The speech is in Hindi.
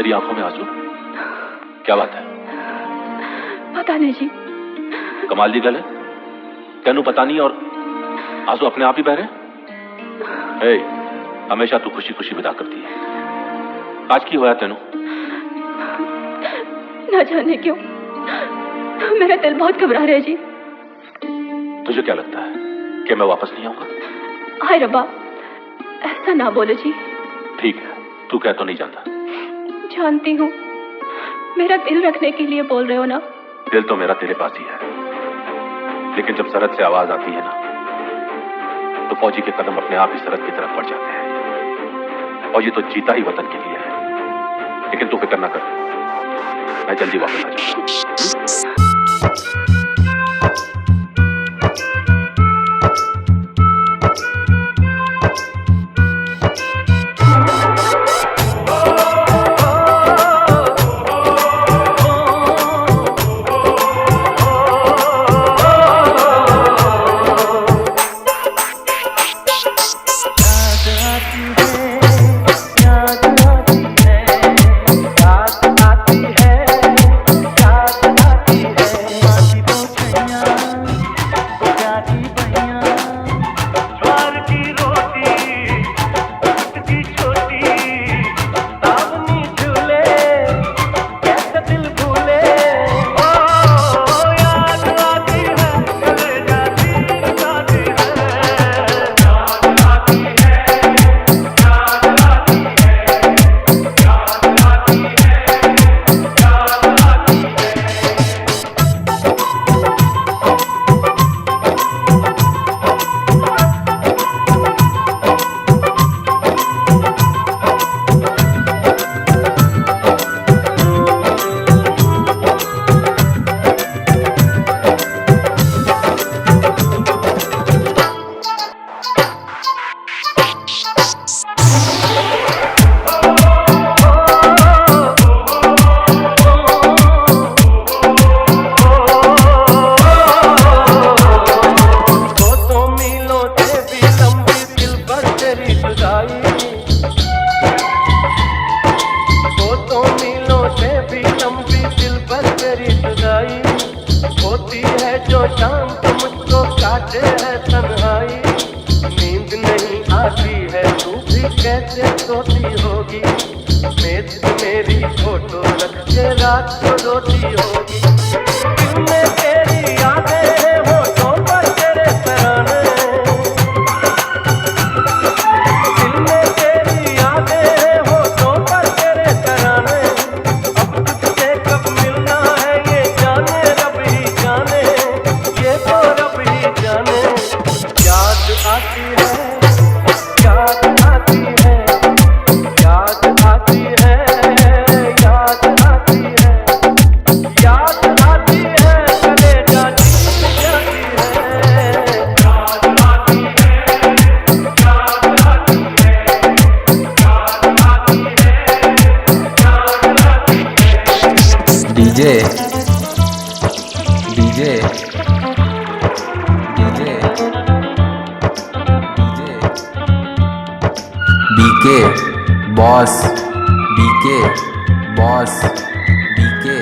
तेरी आंखों में आंसू? क्या बात है? पता नहीं जी। कमाल दी गल है, तेनू पता नहीं और आंसू अपने आप ही बह रहे? हमेशा तू खुशी खुशी विदा करती है, आज की होया तेनू? ना जाने क्यों मेरा दिल बहुत घबरा रहा है जी। तुझे क्या लगता है कि मैं वापस नहीं आऊंगा? हाय रब्बा, ऐसा ना बोलो जी। ठीक है, तू कह तो नहीं जानता। जानती हूँ, मेरा दिल रखने के लिए बोल रहे हो ना। दिल तो मेरा तेरे पास ही है, लेकिन जब सरहद से आवाज आती है ना, तो फौजी के कदम अपने आप ही सरहद की तरफ बढ़ जाते हैं। और ये तो जीता ही वतन के लिए है। लेकिन तू फिक्र ना कर, मैं जल्दी वापस आ जाऊंगा। होती है जो शाम को मुझको काटे है तन्हाई, नींद नहीं आती है तू भी कैसे सोती होगी, मेज पे मेरी फोटो रख के रात को रोती होगी। दिल में तेरी यादें हैं होठों पर तेरे तराने, दिल में तेरी यादें हैं होठों पर तेरे तराने। अब तुझसे कब मिलना है ये जाने रब ही जाने, ये तो रब ही जाने। याद आती है, याद आती है, याद आती है, याद आती है, याद आती है, कलेजा टूट जाती है। याद आती है, याद आती है, याद आती है, याद आती है। DJ DJ DJ DJ BK boss, BK boss, BK